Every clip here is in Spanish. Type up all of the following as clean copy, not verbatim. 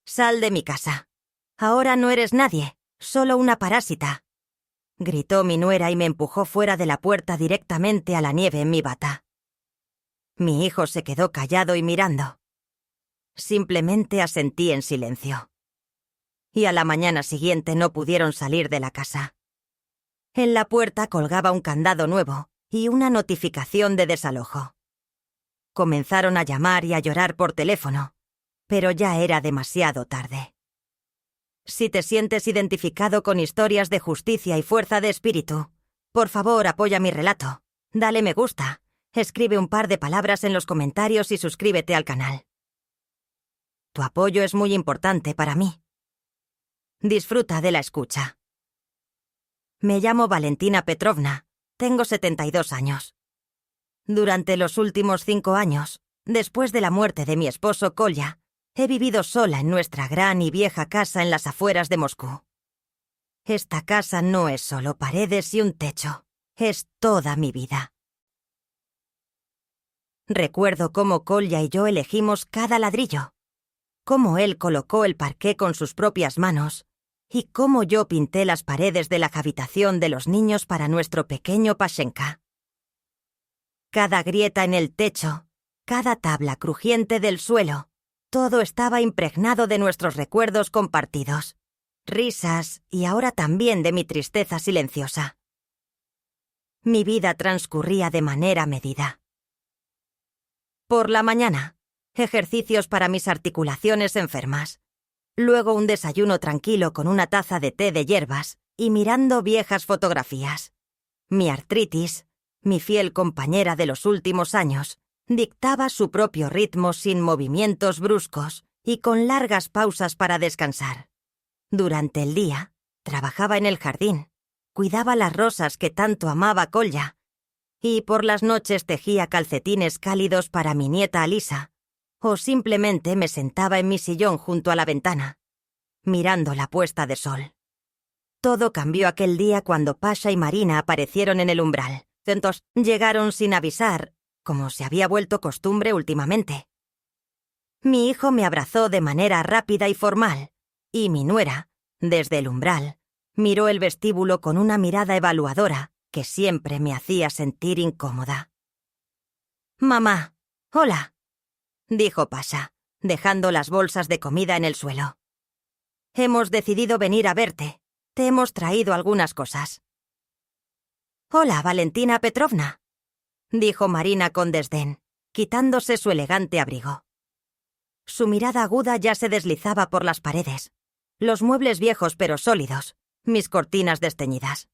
Sal de mi casa. Ahora no eres nadie, solo una parásita. Gritó mi nuera y me empujó fuera de la puerta directamente a la nieve en mi bata. Mi hijo se quedó callado y mirando. Simplemente asentí en silencio. Y a la mañana siguiente no pudieron salir de la casa. En la puerta colgaba un candado nuevo y una notificación de desalojo. Comenzaron a llamar y a llorar por teléfono, pero ya era demasiado tarde. Si te sientes identificado con historias de justicia y fuerza de espíritu, por favor apoya mi relato, dale me gusta, escribe un par de palabras en los comentarios y suscríbete al canal. Tu apoyo es muy importante para mí. Disfruta de la escucha. Me llamo Valentina Petrovna, tengo 72 años. Durante los últimos 5 años, después de la muerte de mi esposo Kolya, he vivido sola en nuestra gran y vieja casa en las afueras de Moscú. Esta casa no es solo paredes y un techo, es toda mi vida. Recuerdo cómo Kolya y yo elegimos cada ladrillo, cómo él colocó el parqué con sus propias manos y cómo yo pinté las paredes de la habitación de los niños para nuestro pequeño Pashenka. Cada grieta en el techo, cada tabla crujiente del suelo, todo estaba impregnado de nuestros recuerdos compartidos, risas y ahora también de mi tristeza silenciosa. Mi vida transcurría de manera medida. Por la mañana, ejercicios para mis articulaciones enfermas. Luego un desayuno tranquilo con una taza de té de hierbas y mirando viejas fotografías. Mi artritis, mi fiel compañera de los últimos años, dictaba su propio ritmo sin movimientos bruscos y con largas pausas para descansar. Durante el día, trabajaba en el jardín, cuidaba las rosas que tanto amaba Kolya, y por las noches tejía calcetines cálidos para mi nieta Alisa, o simplemente me sentaba en mi sillón junto a la ventana, mirando la puesta de sol. Todo cambió aquel día cuando Pasha y Marina aparecieron en el umbral. Entonces, llegaron sin avisar, como se había vuelto costumbre últimamente. Mi hijo me abrazó de manera rápida y formal, y mi nuera, desde el umbral, miró el vestíbulo con una mirada evaluadora que siempre me hacía sentir incómoda. «Mamá, hola», dijo Pasha, dejando las bolsas de comida en el suelo. «Hemos decidido venir a verte. Te hemos traído algunas cosas». «Hola, Valentina Petrovna», dijo Marina con desdén, quitándose su elegante abrigo. Su mirada aguda ya se deslizaba por las paredes, los muebles viejos pero sólidos, mis cortinas desteñidas.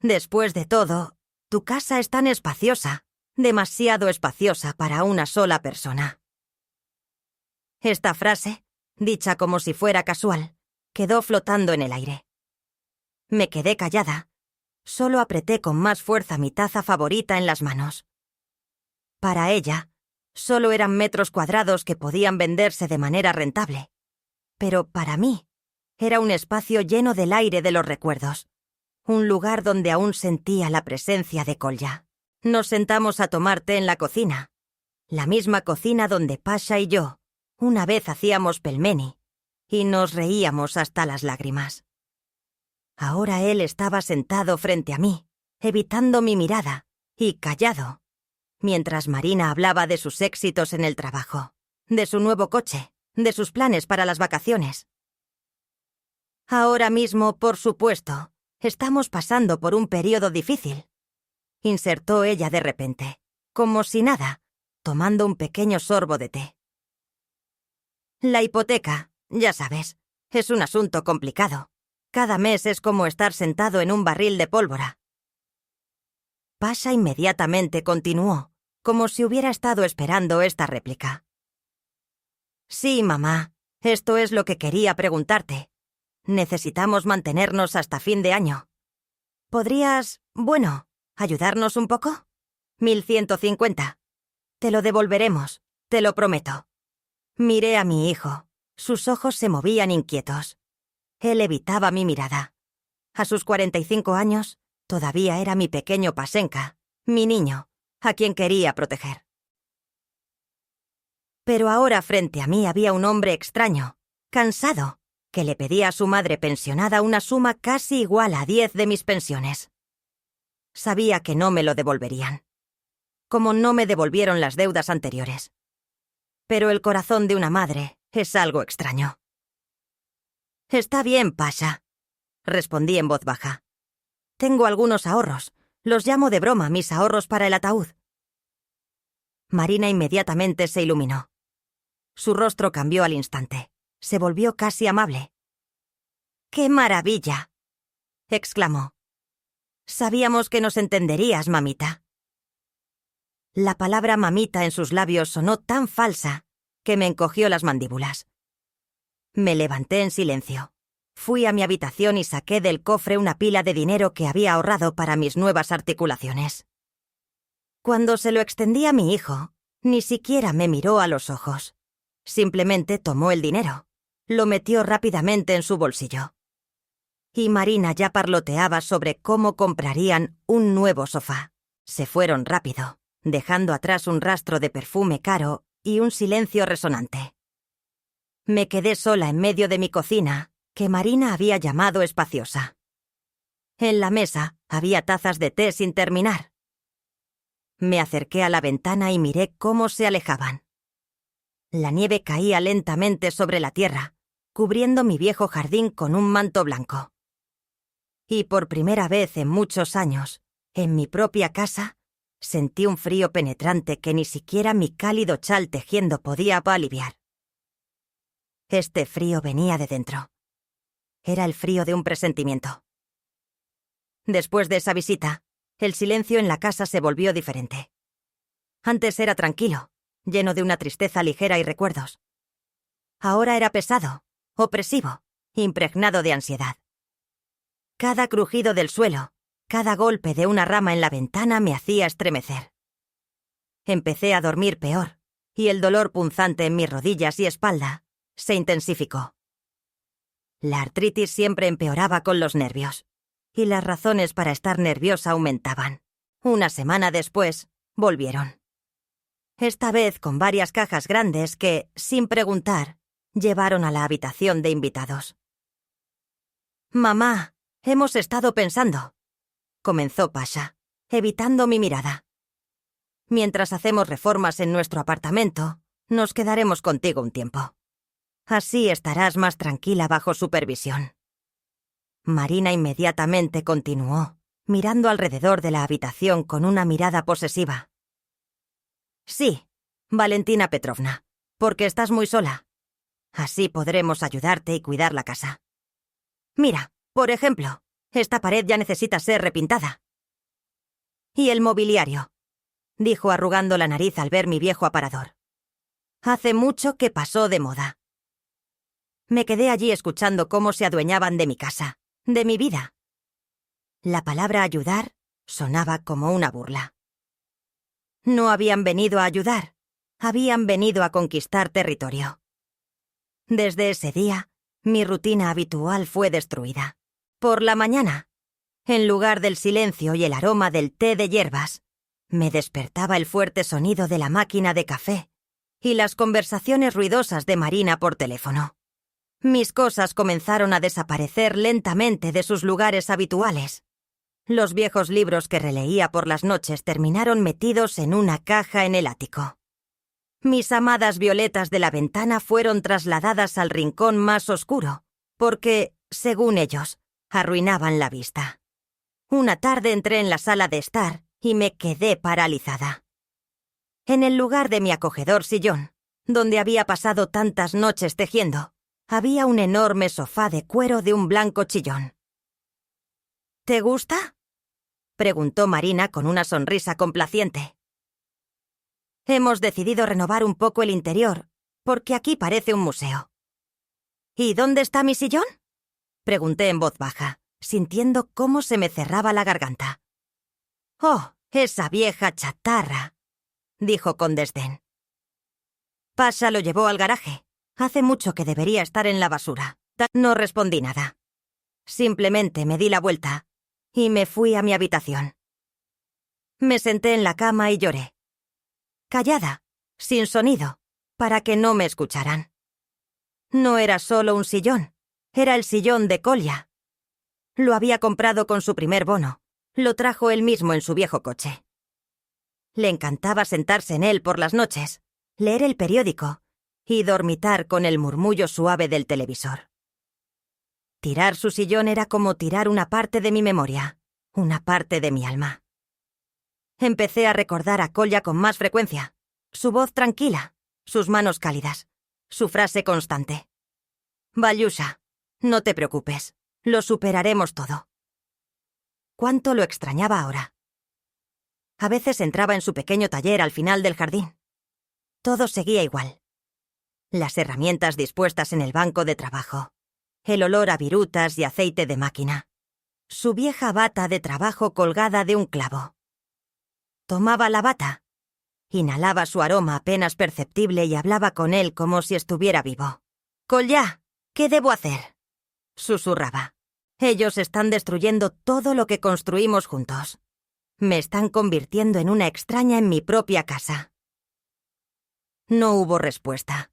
«Después de todo, tu casa es tan espaciosa, demasiado espaciosa para una sola persona». Esta frase, dicha como si fuera casual, quedó flotando en el aire. Me quedé callada. Solo apreté con más fuerza mi taza favorita en las manos. Para ella, solo eran metros cuadrados que podían venderse de manera rentable. Pero para mí, era un espacio lleno del aire de los recuerdos. Un lugar donde aún sentía la presencia de Kolya. Nos sentamos a tomar té en la cocina. La misma cocina donde Pasha y yo, una vez hacíamos pelmeni, y nos reíamos hasta las lágrimas. Ahora él estaba sentado frente a mí, evitando mi mirada, y callado, mientras Marina hablaba de sus éxitos en el trabajo, de su nuevo coche, de sus planes para las vacaciones. Ahora mismo, por supuesto, estamos pasando por un periodo difícil, insertó ella de repente, como si nada, tomando un pequeño sorbo de té. La hipoteca, ya sabes, es un asunto complicado. Cada mes es como estar sentado en un barril de pólvora. Pasha inmediatamente continuó, como si hubiera estado esperando esta réplica. Sí, mamá, esto es lo que quería preguntarte. Necesitamos mantenernos hasta fin de año. ¿Podrías, ayudarnos un poco? 1150. Te lo devolveremos, te lo prometo. Miré a mi hijo. Sus ojos se movían inquietos. Él evitaba mi mirada. A sus 45 años, todavía era mi pequeño Pashenka, mi niño, a quien quería proteger. Pero ahora frente a mí había un hombre extraño, cansado, que le pedía a su madre pensionada una suma casi igual a 10 de mis pensiones. Sabía que no me lo devolverían, como no me devolvieron las deudas anteriores. Pero el corazón de una madre es algo extraño. «Está bien, Pasha», respondí en voz baja. «Tengo algunos ahorros. Los llamo de broma mis ahorros para el ataúd». Marina inmediatamente se iluminó. Su rostro cambió al instante. Se volvió casi amable. «¡Qué maravilla!», exclamó. «Sabíamos que nos entenderías, mamita». La palabra mamita en sus labios sonó tan falsa que me encogió las mandíbulas. Me levanté en silencio. Fui a mi habitación y saqué del cofre una pila de dinero que había ahorrado para mis nuevas articulaciones. Cuando se lo extendí a mi hijo, ni siquiera me miró a los ojos. Simplemente tomó el dinero, lo metió rápidamente en su bolsillo. Y Marina ya parloteaba sobre cómo comprarían un nuevo sofá. Se fueron rápido, dejando atrás un rastro de perfume caro y un silencio resonante. Me quedé sola en medio de mi cocina, que Marina había llamado espaciosa. En la mesa había tazas de té sin terminar. Me acerqué a la ventana y miré cómo se alejaban. La nieve caía lentamente sobre la tierra, cubriendo mi viejo jardín con un manto blanco. Y por primera vez en muchos años, en mi propia casa, sentí un frío penetrante que ni siquiera mi cálido chal tejiendo podía aliviar. Este frío venía de dentro. Era el frío de un presentimiento. Después de esa visita, el silencio en la casa se volvió diferente. Antes era tranquilo, lleno de una tristeza ligera y recuerdos. Ahora era pesado, opresivo, impregnado de ansiedad. Cada crujido del suelo, cada golpe de una rama en la ventana me hacía estremecer. Empecé a dormir peor, y el dolor punzante en mis rodillas y espalda se intensificó. La artritis siempre empeoraba con los nervios, y las razones para estar nerviosa aumentaban. Una semana después, volvieron. Esta vez con varias cajas grandes que, sin preguntar, llevaron a la habitación de invitados. «Mamá, hemos estado pensando», comenzó Pasha, evitando mi mirada. «Mientras hacemos reformas en nuestro apartamento, nos quedaremos contigo un tiempo. Así estarás más tranquila bajo supervisión». Marina inmediatamente continuó, mirando alrededor de la habitación con una mirada posesiva. «Sí, Valentina Petrovna, porque estás muy sola. Así podremos ayudarte y cuidar la casa. Mira, por ejemplo, esta pared ya necesita ser repintada». «Y el mobiliario», dijo arrugando la nariz al ver mi viejo aparador. «Hace mucho que pasó de moda». Me quedé allí escuchando cómo se adueñaban de mi casa, de mi vida. La palabra ayudar sonaba como una burla. No habían venido a ayudar, habían venido a conquistar territorio. Desde ese día, mi rutina habitual fue destruida. Por la mañana, en lugar del silencio y el aroma del té de hierbas, me despertaba el fuerte sonido de la máquina de café y las conversaciones ruidosas de Marina por teléfono. Mis cosas comenzaron a desaparecer lentamente de sus lugares habituales. Los viejos libros que releía por las noches terminaron metidos en una caja en el ático. Mis amadas violetas de la ventana fueron trasladadas al rincón más oscuro, porque, según ellos, arruinaban la vista. Una tarde entré en la sala de estar y me quedé paralizada. En el lugar de mi acogedor sillón, donde había pasado tantas noches tejiendo, había un enorme sofá de cuero de un blanco chillón. «¿Te gusta?», preguntó Marina con una sonrisa complaciente. «Hemos decidido renovar un poco el interior, porque aquí parece un museo». «¿Y dónde está mi sillón?», pregunté en voz baja, sintiendo cómo se me cerraba la garganta. «Oh, esa vieja chatarra», dijo con desdén. «Pasha lo llevó al garaje. Hace mucho que debería estar en la basura». No respondí nada. Simplemente me di la vuelta y me fui a mi habitación. Me senté en la cama y lloré. Callada, sin sonido, para que no me escucharan. No era solo un sillón, era el sillón de Kolya. Lo había comprado con su primer bono. Lo trajo él mismo en su viejo coche. Le encantaba sentarse en él por las noches, leer el periódico y dormitar con el murmullo suave del televisor. Tirar su sillón era como tirar una parte de mi memoria, una parte de mi alma. Empecé a recordar a Kolya con más frecuencia, su voz tranquila, sus manos cálidas, su frase constante. «Valyusha, no te preocupes, lo superaremos todo». ¿Cuánto lo extrañaba ahora? A veces entraba en su pequeño taller al final del jardín. Todo seguía igual. Las herramientas dispuestas en el banco de trabajo, el olor a virutas y aceite de máquina, su vieja bata de trabajo colgada de un clavo. Tomaba la bata, inhalaba su aroma apenas perceptible y hablaba con él como si estuviera vivo. «Kolya, ¿qué debo hacer?», susurraba. «Ellos están destruyendo todo lo que construimos juntos. Me están convirtiendo en una extraña en mi propia casa». No hubo respuesta.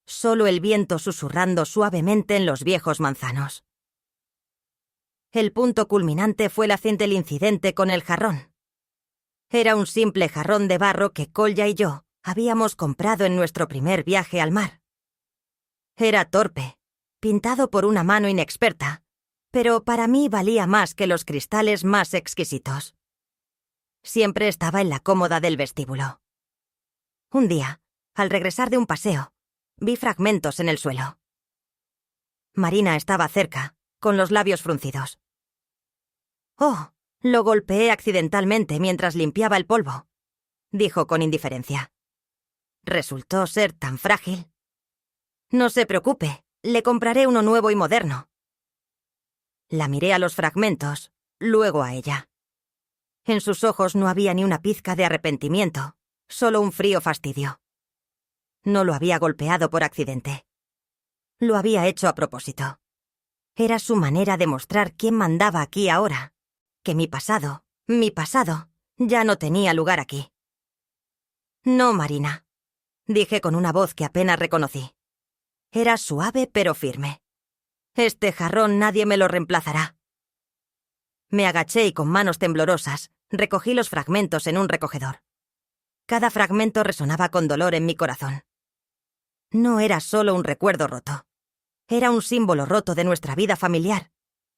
Solo el viento susurrando suavemente en los viejos manzanos. El punto culminante fue el incidente con el jarrón. Era un simple jarrón de barro que Kolya y yo habíamos comprado en nuestro primer viaje al mar. Era torpe, pintado por una mano inexperta, pero para mí valía más que los cristales más exquisitos. Siempre estaba en la cómoda del vestíbulo. Un día, al regresar de un paseo, vi fragmentos en el suelo. Marina estaba cerca, con los labios fruncidos. «Oh, lo golpeé accidentalmente mientras limpiaba el polvo», dijo con indiferencia. «Resultó ser tan frágil». «No se preocupe, le compraré uno nuevo y moderno». La miré a los fragmentos, luego a ella. En sus ojos no había ni una pizca de arrepentimiento, solo un frío fastidio. No lo había golpeado por accidente. Lo había hecho a propósito. Era su manera de mostrar quién mandaba aquí ahora, que mi pasado, ya no tenía lugar aquí. «No, Marina», dije con una voz que apenas reconocí. Era suave pero firme. «Este jarrón nadie me lo reemplazará». Me agaché y con manos temblorosas recogí los fragmentos en un recogedor. Cada fragmento resonaba con dolor en mi corazón. No era solo un recuerdo roto. Era un símbolo roto de nuestra vida familiar.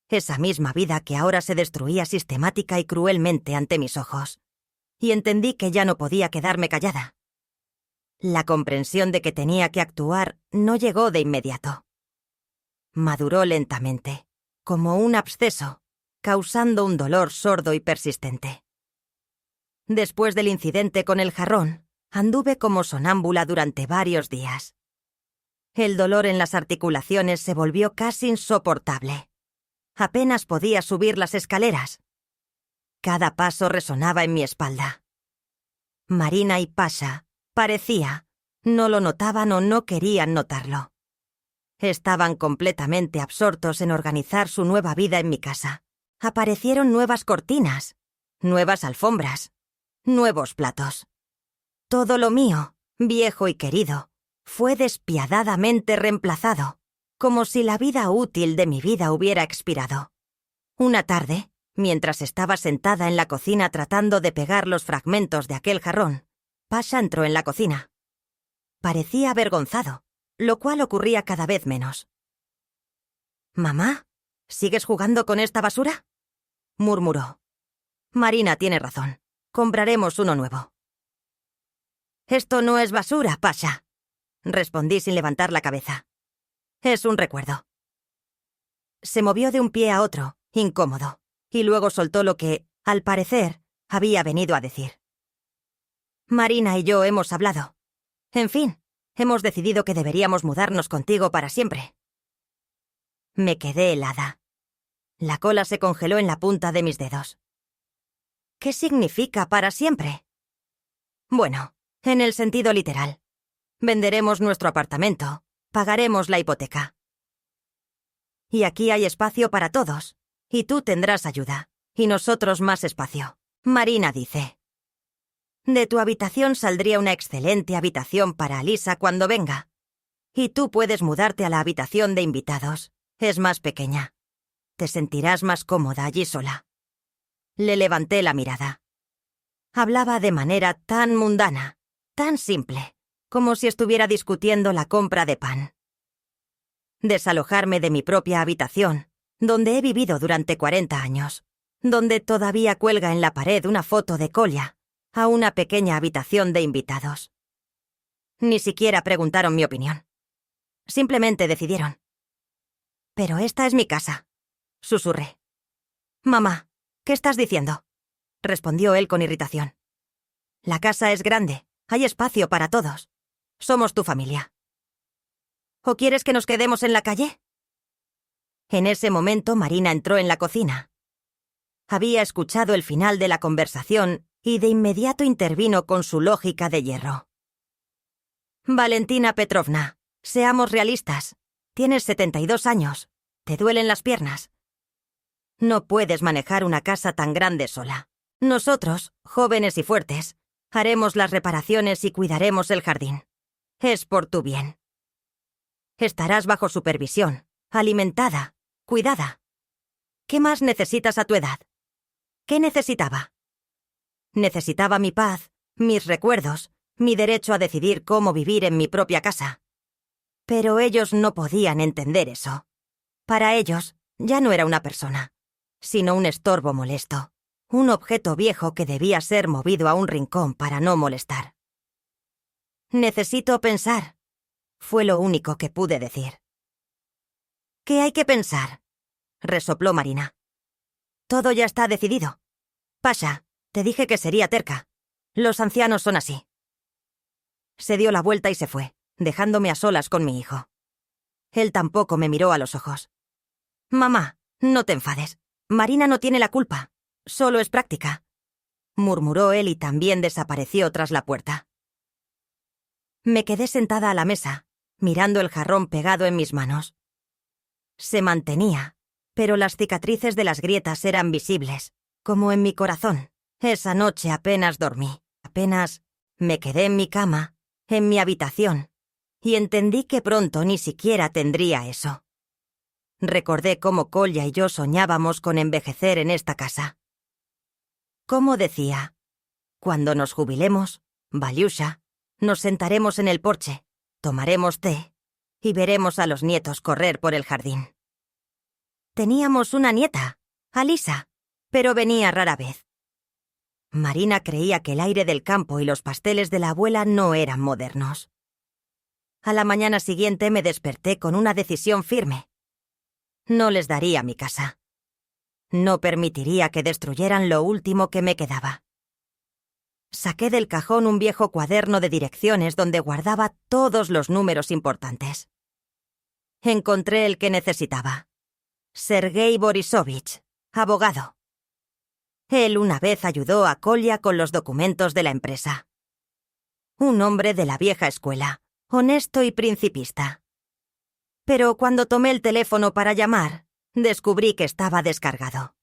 Esa misma vida que ahora se destruía sistemática y cruelmente ante mis ojos. Y entendí que ya no podía quedarme callada. La comprensión de que tenía que actuar no llegó de inmediato. Maduró lentamente, como un absceso, causando un dolor sordo y persistente. Después del incidente con el jarrón, anduve como sonámbula durante varios días. El dolor en las articulaciones se volvió casi insoportable. Apenas podía subir las escaleras. Cada paso resonaba en mi espalda. Marina y Pasha, parecía, no lo notaban o no querían notarlo. Estaban completamente absortos en organizar su nueva vida en mi casa. Aparecieron nuevas cortinas, nuevas alfombras, nuevos platos. Todo lo mío, viejo y querido, fue despiadadamente reemplazado, como si la vida útil de mi vida hubiera expirado. Una tarde, mientras estaba sentada en la cocina tratando de pegar los fragmentos de aquel jarrón, Pasha entró en la cocina. Parecía avergonzado, lo cual ocurría cada vez menos. «¿Mamá? ¿Sigues jugando con esta basura?», murmuró. «Marina tiene razón. Compraremos uno nuevo». «Esto no es basura, Pasha», respondí sin levantar la cabeza. «Es un recuerdo». Se movió de un pie a otro, incómodo, y luego soltó lo que, al parecer, había venido a decir. «Marina y yo hemos hablado. En fin, hemos decidido que deberíamos mudarnos contigo para siempre». Me quedé helada. La cola se congeló en la punta de mis dedos. ¿Qué significa para siempre? Bueno, en el sentido literal. Venderemos nuestro apartamento, pagaremos la hipoteca. Y aquí hay espacio para todos, y tú tendrás ayuda, y nosotros más espacio. Marina dice. De tu habitación saldría una excelente habitación para Alisa cuando venga. Y tú puedes mudarte a la habitación de invitados. Es más pequeña. Te sentirás más cómoda allí sola. Le levanté la mirada. Hablaba de manera tan mundana, tan simple, como si estuviera discutiendo la compra de pan. Desalojarme de mi propia habitación, donde he vivido durante 40 años, donde todavía cuelga en la pared una foto de Kolya, a una pequeña habitación de invitados. Ni siquiera preguntaron mi opinión. Simplemente decidieron. «Pero esta es mi casa», susurré. «Mamá, ¿qué estás diciendo?», respondió él con irritación. «La casa es grande, hay espacio para todos. Somos tu familia». «¿O quieres que nos quedemos en la calle?». En ese momento Marina entró en la cocina. Había escuchado el final de la conversación y de inmediato intervino con su lógica de hierro. «Valentina Petrovna, seamos realistas. Tienes 72 años. Te duelen las piernas. No puedes manejar una casa tan grande sola. Nosotros, jóvenes y fuertes, haremos las reparaciones y cuidaremos el jardín. Es por tu bien. Estarás bajo supervisión, alimentada, cuidada. ¿Qué más necesitas a tu edad?». ¿Qué necesitaba? Necesitaba mi paz, mis recuerdos, mi derecho a decidir cómo vivir en mi propia casa. Pero ellos no podían entender eso. Para ellos, ya no era una persona, sino un estorbo molesto, un objeto viejo que debía ser movido a un rincón para no molestar. «Necesito pensar», fue lo único que pude decir. «¿Qué hay que pensar?», resopló Marina. «Todo ya está decidido. Pasha, te dije que sería terca. Los ancianos son así». Se dio la vuelta y se fue, dejándome a solas con mi hijo. Él tampoco me miró a los ojos. «Mamá, no te enfades. Marina no tiene la culpa. Solo es práctica», murmuró él y también desapareció tras la puerta. Me quedé sentada a la mesa, mirando el jarrón pegado en mis manos. Se mantenía, pero las cicatrices de las grietas eran visibles, como en mi corazón. Esa noche apenas dormí, apenas me quedé en mi cama, en mi habitación, y entendí que pronto ni siquiera tendría eso. Recordé cómo Kolya y yo soñábamos con envejecer en esta casa. Como decía, cuando nos jubilemos, Valyusha, nos sentaremos en el porche, tomaremos té y veremos a los nietos correr por el jardín. Teníamos una nieta, Alisa, pero venía rara vez. Marina creía que el aire del campo y los pasteles de la abuela no eran modernos. A la mañana siguiente me desperté con una decisión firme. No les daría mi casa. No permitiría que destruyeran lo último que me quedaba. Saqué del cajón un viejo cuaderno de direcciones donde guardaba todos los números importantes. Encontré el que necesitaba. Sergei Borisovich, abogado. Él una vez ayudó a Kolya con los documentos de la empresa. Un hombre de la vieja escuela, honesto y principista. Pero cuando tomé el teléfono para llamar, descubrí que estaba descargado.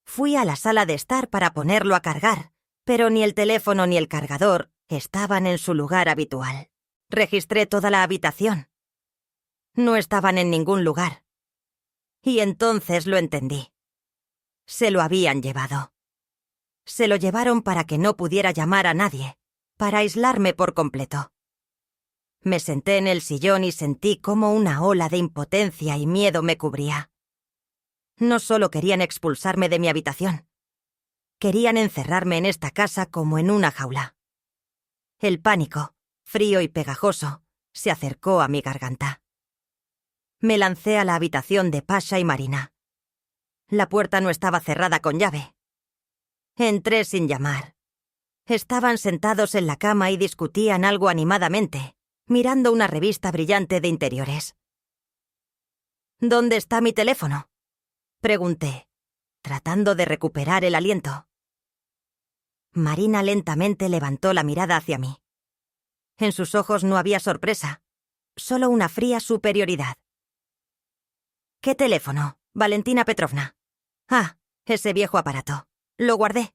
Fui a la sala de estar para ponerlo a cargar, pero ni el teléfono ni el cargador estaban en su lugar habitual. Registré toda la habitación. No estaban en ningún lugar. Y entonces lo entendí. Se lo habían llevado. Se lo llevaron para que no pudiera llamar a nadie, para aislarme por completo. Me senté en el sillón y sentí cómo una ola de impotencia y miedo me cubría. No solo querían expulsarme de mi habitación. Querían encerrarme en esta casa como en una jaula. El pánico, frío y pegajoso, se acercó a mi garganta. Me lancé a la habitación de Pasha y Marina. La puerta no estaba cerrada con llave. Entré sin llamar. Estaban sentados en la cama y discutían algo animadamente, mirando una revista brillante de interiores. «¿Dónde está mi teléfono?», pregunté, tratando de recuperar el aliento. Marina lentamente levantó la mirada hacia mí. En sus ojos no había sorpresa, solo una fría superioridad. «¿Qué teléfono, Valentina Petrovna?». «Ah, ese viejo aparato. Lo guardé».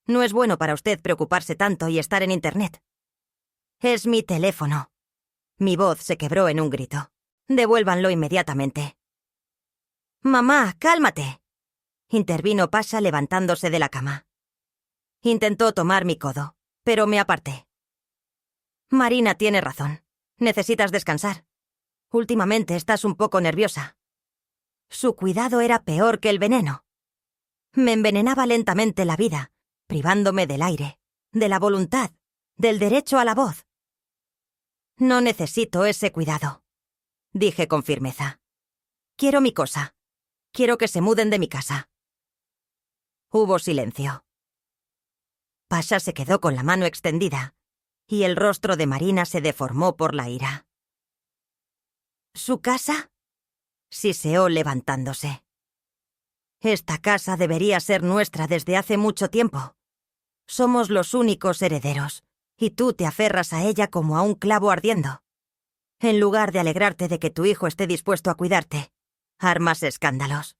No es bueno para usted preocuparse tanto y estar en Internet. Es mi teléfono. Mi voz se quebró en un grito. Devuélvanlo inmediatamente. Mamá, cálmate. Intervino Pasha levantándose de la cama. Intentó tomar mi codo, pero me aparté. Marina tiene razón. Necesitas descansar. Últimamente estás un poco nerviosa. Su cuidado era peor que el veneno. Me envenenaba lentamente la vida, privándome del aire, de la voluntad, del derecho a la voz. No necesito ese cuidado, dije con firmeza. Quiero mi cosa. Quiero que se muden de mi casa. Hubo silencio. Pasha se quedó con la mano extendida, y el rostro de Marina se deformó por la ira. ¿Su casa? Siseó levantándose. Esta casa debería ser nuestra desde hace mucho tiempo. Somos los únicos herederos, y tú te aferras a ella como a un clavo ardiendo. En lugar de alegrarte de que tu hijo esté dispuesto a cuidarte, armas escándalos.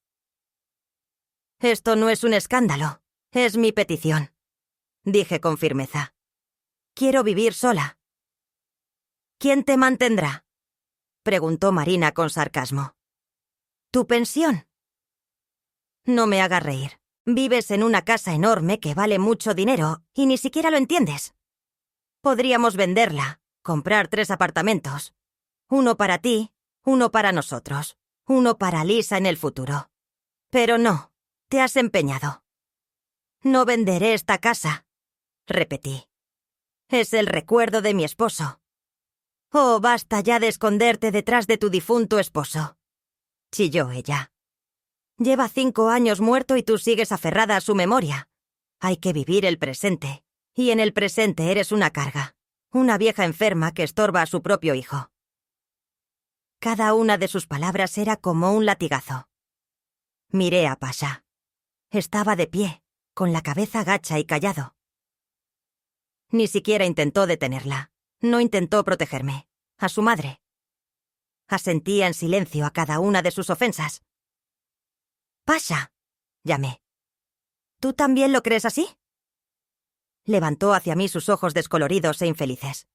Esto no es un escándalo, es mi petición, dije con firmeza. Quiero vivir sola. ¿Quién te mantendrá?, preguntó Marina con sarcasmo. ¿Tu pensión? No me hagas reír. Vives en una casa enorme que vale mucho dinero y ni siquiera lo entiendes. Podríamos venderla, comprar 3 apartamentos. Uno para ti, uno para nosotros, uno para Lisa en el futuro. Pero no, te has empeñado. No venderé esta casa, repetí. Es el recuerdo de mi esposo. Oh, basta ya de esconderte detrás de tu difunto esposo, chilló ella. Lleva 5 años muerto y tú sigues aferrada a su memoria. Hay que vivir el presente, y en el presente eres una carga, una vieja enferma que estorba a su propio hijo. Cada una de sus palabras era como un latigazo. Miré a Pasha. Estaba de pie, con la cabeza gacha y callado. Ni siquiera intentó detenerla. No intentó protegerme. A su madre. Asentía en silencio a cada una de sus ofensas. «Pasha», llamé. «¿Tú también lo crees así?» Levantó hacia mí sus ojos descoloridos e infelices.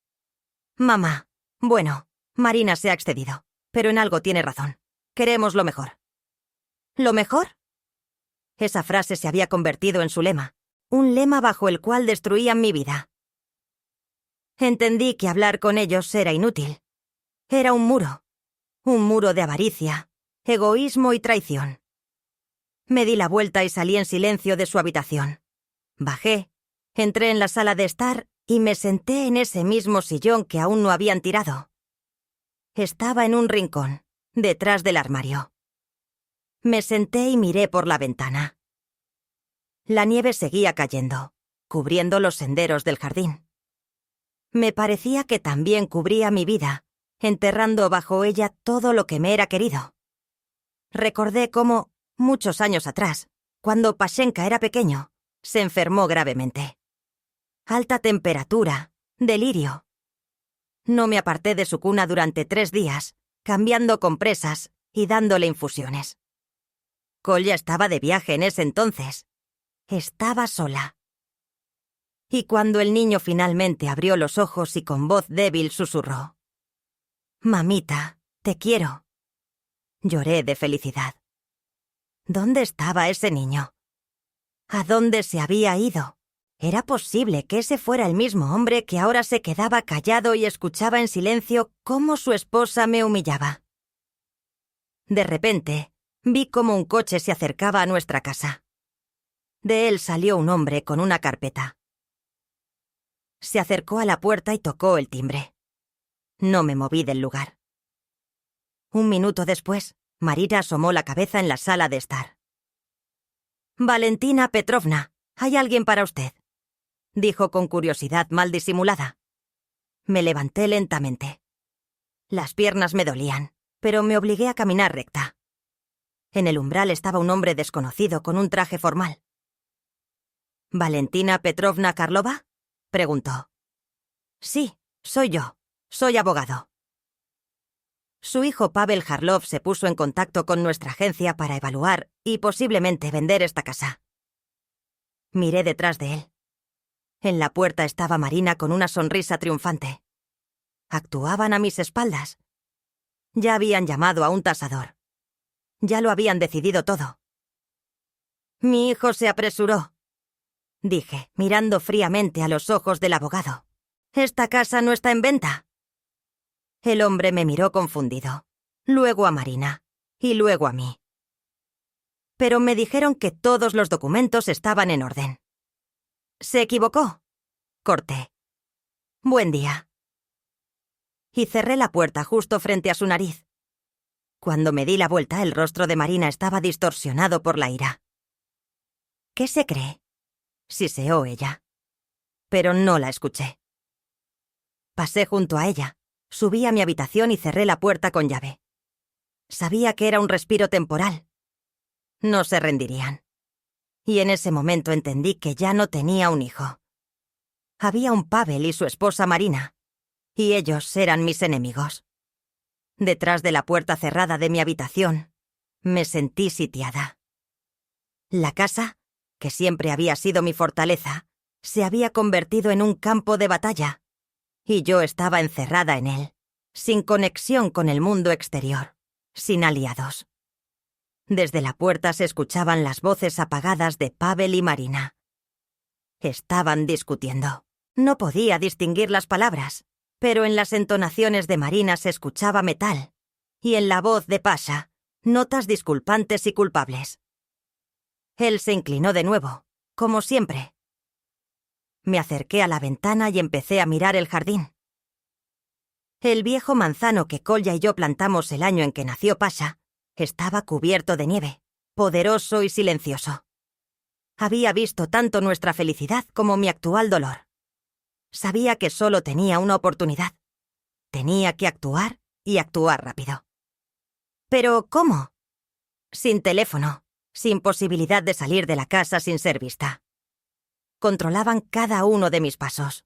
«Mamá, bueno, Marina se ha excedido, pero en algo tiene razón. Queremos lo mejor». ¿Lo mejor? Esa frase se había convertido en su lema, un lema bajo el cual destruían mi vida. Entendí que hablar con ellos era inútil. Era un muro de avaricia, egoísmo y traición. Me di la vuelta y salí en silencio de su habitación. Bajé, entré en la sala de estar y me senté en ese mismo sillón que aún no habían tirado. Estaba en un rincón, detrás del armario. Me senté y miré por la ventana. La nieve seguía cayendo, cubriendo los senderos del jardín. Me parecía que también cubría mi vida, enterrando bajo ella todo lo que me era querido. Recordé cómo, muchos años atrás, cuando Pashenka era pequeño, se enfermó gravemente. Alta temperatura, delirio. No me aparté de su cuna durante 3 días, cambiando compresas y dándole infusiones. Kolya estaba de viaje en ese entonces. Estaba sola. Y cuando el niño finalmente abrió los ojos y con voz débil susurró: «Mamita, te quiero». Lloré de felicidad. ¿Dónde estaba ese niño? ¿A dónde se había ido? ¿Era posible que ese fuera el mismo hombre que ahora se quedaba callado y escuchaba en silencio cómo su esposa me humillaba? De repente, vi cómo un coche se acercaba a nuestra casa. De él salió un hombre con una carpeta. Se acercó a la puerta y tocó el timbre. No me moví del lugar. Un minuto después, Marina asomó la cabeza en la sala de estar. «Valentina Petrovna, hay alguien para usted», dijo con curiosidad mal disimulada. Me levanté lentamente. Las piernas me dolían, pero me obligué a caminar recta. En el umbral estaba un hombre desconocido con un traje formal. «¿Valentina Petrovna Karlova?», preguntó. «Sí, soy yo. Soy abogado». Su hijo Pavel Harlov se puso en contacto con nuestra agencia para evaluar y posiblemente vender esta casa. Miré detrás de él. En la puerta estaba Marina con una sonrisa triunfante. Actuaban a mis espaldas. Ya habían llamado a un tasador. Ya lo habían decidido todo. «Mi hijo se apresuró», dije, mirando fríamente a los ojos del abogado. «Esta casa no está en venta». El hombre me miró confundido, luego a Marina y luego a mí. Pero me dijeron que todos los documentos estaban en orden. «Se equivocó», corté. «Buen día». Y cerré la puerta justo frente a su nariz. Cuando me di la vuelta, el rostro de Marina estaba distorsionado por la ira. «¿Qué se cree?», siseó ella. Pero no la escuché. Pasé junto a ella, subí a mi habitación y cerré la puerta con llave. Sabía que era un respiro temporal. No se rendirían. Y en ese momento entendí que ya no tenía un hijo. Había un Pavel y su esposa Marina, y ellos eran mis enemigos. Detrás de la puerta cerrada de mi habitación, me sentí sitiada. La casa, que siempre había sido mi fortaleza, se había convertido en un campo de batalla, y yo estaba encerrada en él, sin conexión con el mundo exterior, sin aliados. Desde la puerta se escuchaban las voces apagadas de Pavel y Marina. Estaban discutiendo. No podía distinguir las palabras, pero en las entonaciones de Marina se escuchaba metal, y en la voz de Pasha, notas disculpantes y culpables. Él se inclinó de nuevo, como siempre. Me acerqué a la ventana y empecé a mirar el jardín. El viejo manzano que Kolya y yo plantamos el año en que nació Pasha estaba cubierto de nieve, poderoso y silencioso. Había visto tanto nuestra felicidad como mi actual dolor. Sabía que solo tenía una oportunidad. Tenía que actuar y actuar rápido. ¿Pero cómo? Sin teléfono, sin posibilidad de salir de la casa sin ser vista. Controlaban cada uno de mis pasos.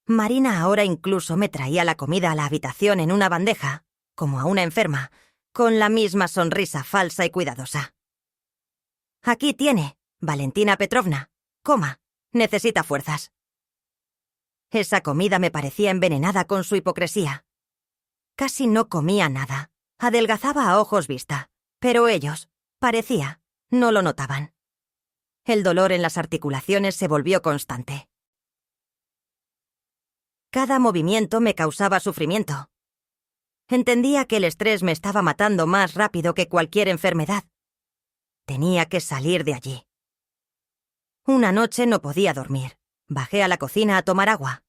Marina ahora incluso me traía la comida a la habitación en una bandeja, como a una enferma, con la misma sonrisa falsa y cuidadosa. «Aquí tiene, Valentina Petrovna. Coma, necesita fuerzas». Esa comida me parecía envenenada con su hipocresía. Casi no comía nada, adelgazaba a ojos vista, pero ellos, parecía, no lo notaban. El dolor en las articulaciones se volvió constante. Cada movimiento me causaba sufrimiento. Entendía que el estrés me estaba matando más rápido que cualquier enfermedad. Tenía que salir de allí. Una noche no podía dormir. Bajé a la cocina a tomar agua.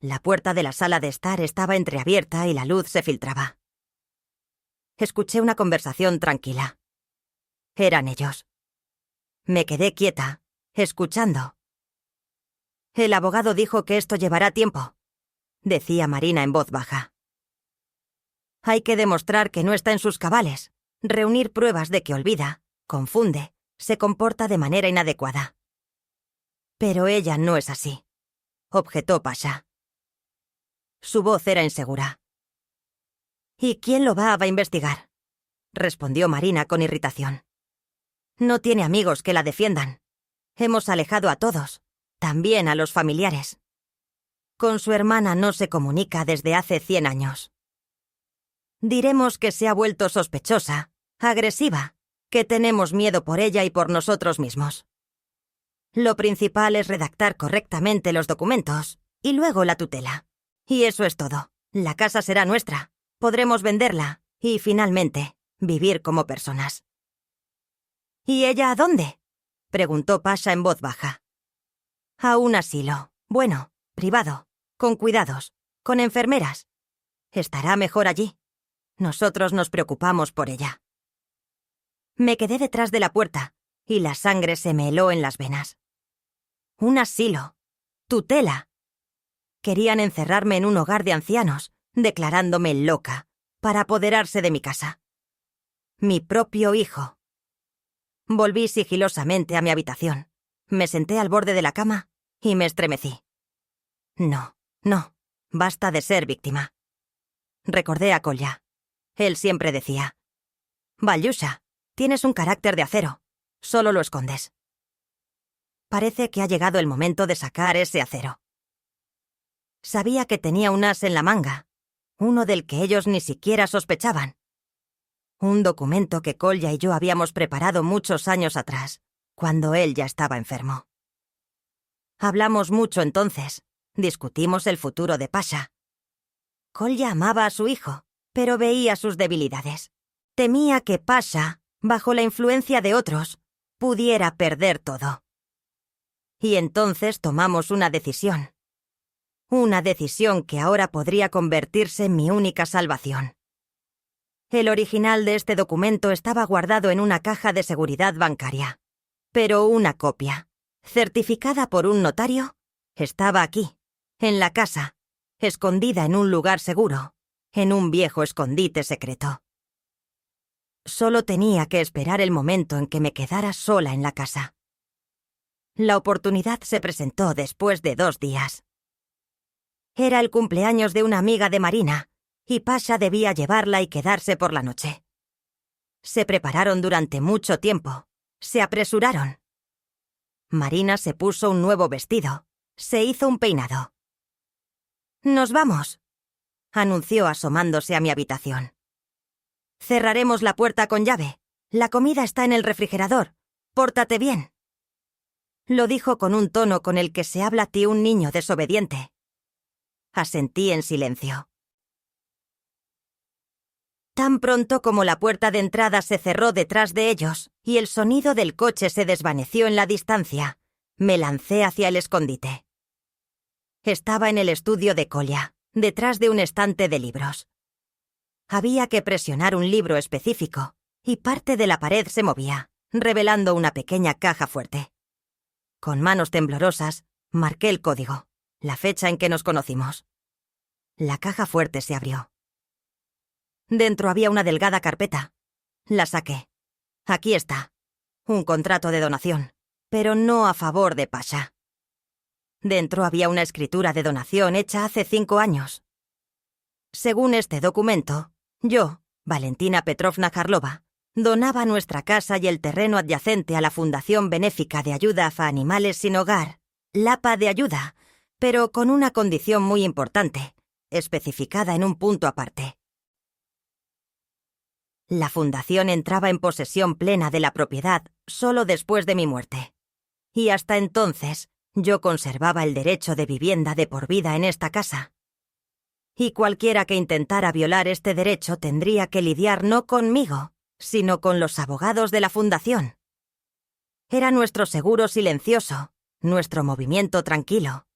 La puerta de la sala de estar estaba entreabierta y la luz se filtraba. Escuché una conversación tranquila. Eran ellos. Me quedé quieta, escuchando. «El abogado dijo que esto llevará tiempo», decía Marina en voz baja. «Hay que demostrar que no está en sus cabales, reunir pruebas de que olvida, confunde, se comporta de manera inadecuada». «Pero ella no es así», objetó Pasha. Su voz era insegura. «¿Y quién lo va a investigar?», respondió Marina con irritación. «No tiene amigos que la defiendan. Hemos alejado a todos, también a los familiares. Con su hermana no se comunica desde hace 100 años. Diremos que se ha vuelto sospechosa, agresiva, que tenemos miedo por ella y por nosotros mismos. Lo principal es redactar correctamente los documentos y luego la tutela. Y eso es todo. La casa será nuestra, podremos venderla y, finalmente, vivir como personas». «¿Y ella a dónde?», preguntó Pasha en voz baja. «A un asilo. Bueno, privado, con cuidados, con enfermeras. Estará mejor allí. Nosotros nos preocupamos por ella». Me quedé detrás de la puerta y la sangre se me heló en las venas. Un asilo. Tutela. Querían encerrarme en un hogar de ancianos, declarándome loca, para apoderarse de mi casa. Mi propio hijo. Volví sigilosamente a mi habitación. Me senté al borde de la cama y me estremecí. No, basta de ser víctima. Recordé a Kolya. Él siempre decía: «Valyusha, tienes un carácter de acero, solo lo escondes». Parece que ha llegado el momento de sacar ese acero. Sabía que tenía un as en la manga, uno del que ellos ni siquiera sospechaban. Un documento que Kolya y yo habíamos preparado muchos años atrás, cuando él ya estaba enfermo. Hablamos mucho entonces, discutimos el futuro de Pasha. Kolya amaba a su hijo, pero veía sus debilidades. Temía que Pasha, bajo la influencia de otros, pudiera perder todo. Y entonces tomamos una decisión. Una decisión que ahora podría convertirse en mi única salvación. El original de este documento estaba guardado en una caja de seguridad bancaria, pero una copia, certificada por un notario, estaba aquí, en la casa, escondida en un lugar seguro, en un viejo escondite secreto. Solo tenía que esperar el momento en que me quedara sola en la casa. La oportunidad se presentó después de 2 días. Era el cumpleaños de una amiga de Marina, y Pasha debía llevarla y quedarse por la noche. Se prepararon durante mucho tiempo, se apresuraron. Marina se puso un nuevo vestido, se hizo un peinado. «Nos vamos», anunció asomándose a mi habitación. «Cerraremos la puerta con llave. La comida está en el refrigerador. Pórtate bien». Lo dijo con un tono con el que se habla ante un niño desobediente. Asentí en silencio. Tan pronto como la puerta de entrada se cerró detrás de ellos y el sonido del coche se desvaneció en la distancia, me lancé hacia el escondite. Estaba en el estudio de Kolya, detrás de un estante de libros. Había que presionar un libro específico, y parte de la pared se movía, revelando una pequeña caja fuerte. Con manos temblorosas, marqué el código, la fecha en que nos conocimos. La caja fuerte se abrió. Dentro había una delgada carpeta. La saqué. Aquí está. Un contrato de donación, pero no a favor de Pasha. Dentro había una escritura de donación hecha hace 5 años. Según este documento, yo, Valentina Petrovna Kharlova, donaba nuestra casa y el terreno adyacente a la Fundación Benéfica de Ayuda a Animales Sin Hogar, Lapa de Ayuda, pero con una condición muy importante, especificada en un punto aparte. La fundación entraba en posesión plena de la propiedad solo después de mi muerte. Y hasta entonces, yo conservaba el derecho de vivienda de por vida en esta casa. Y cualquiera que intentara violar este derecho tendría que lidiar no conmigo, sino con los abogados de la fundación. Era nuestro seguro silencioso, nuestro movimiento tranquilo.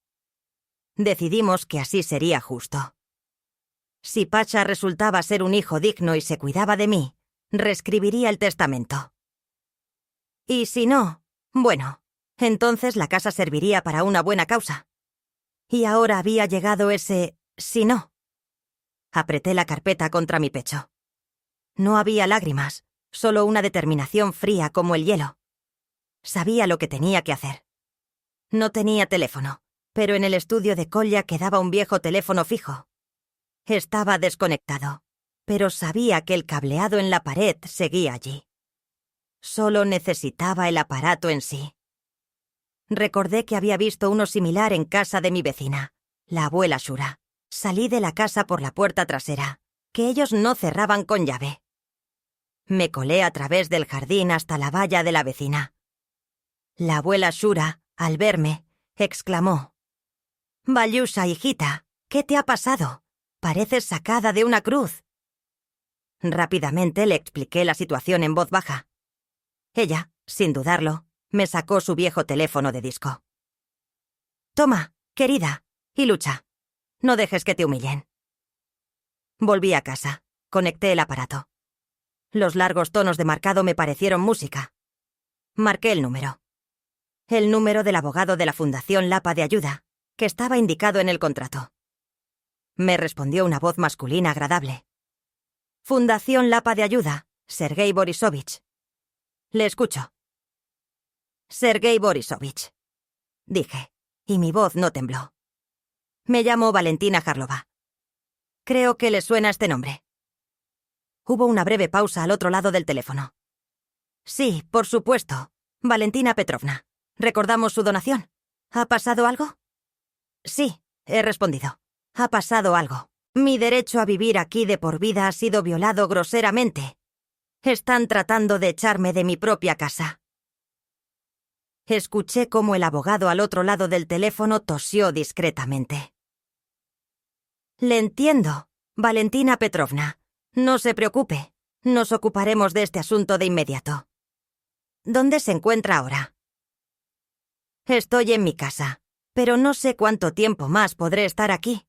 Decidimos que así sería justo. Si Pasha resultaba ser un hijo digno y se cuidaba de mí, reescribiría el testamento. Y si no, bueno, entonces la casa serviría para una buena causa. Y ahora había llegado ese si no. Apreté la carpeta contra mi pecho. No había lágrimas, solo una determinación fría como el hielo. Sabía lo que tenía que hacer. No tenía teléfono, pero en el estudio de Kolya quedaba un viejo teléfono fijo. Estaba desconectado, pero sabía que el cableado en la pared seguía allí. Solo necesitaba el aparato en sí. Recordé que había visto uno similar en casa de mi vecina, la abuela Shura. Salí de la casa por la puerta trasera, que ellos no cerraban con llave. Me colé a través del jardín hasta la valla de la vecina. La abuela Shura, al verme, exclamó: «Valyusha, hijita, ¿qué te ha pasado? Pareces sacada de una cruz». Rápidamente le expliqué la situación en voz baja. Ella, sin dudarlo, me sacó su viejo teléfono de disco. «Toma, querida, y lucha. No dejes que te humillen». Volví a casa, conecté el aparato. Los largos tonos de marcado me parecieron música. Marqué el número. El número del abogado de la Fundación Lapa de Ayuda, que estaba indicado en el contrato. Me respondió una voz masculina agradable. «Fundación Lapa de Ayuda, Sergei Borisovich». «Le escucho». «Sergei Borisovich», dije, y mi voz no tembló. «Me llamo Valentina Kharlova. Creo que le suena este nombre». Hubo una breve pausa al otro lado del teléfono. «Sí, por supuesto, Valentina Petrovna. Recordamos su donación. ¿Ha pasado algo? Sí, he respondido. Ha pasado algo. Mi derecho a vivir aquí de por vida ha sido violado groseramente. Están tratando de echarme de mi propia casa. Escuché cómo el abogado al otro lado del teléfono tosió discretamente. Le entiendo, Valentina Petrovna. No se preocupe. Nos ocuparemos de este asunto de inmediato. ¿Dónde se encuentra ahora? Estoy en mi casa, pero no sé cuánto tiempo más podré estar aquí.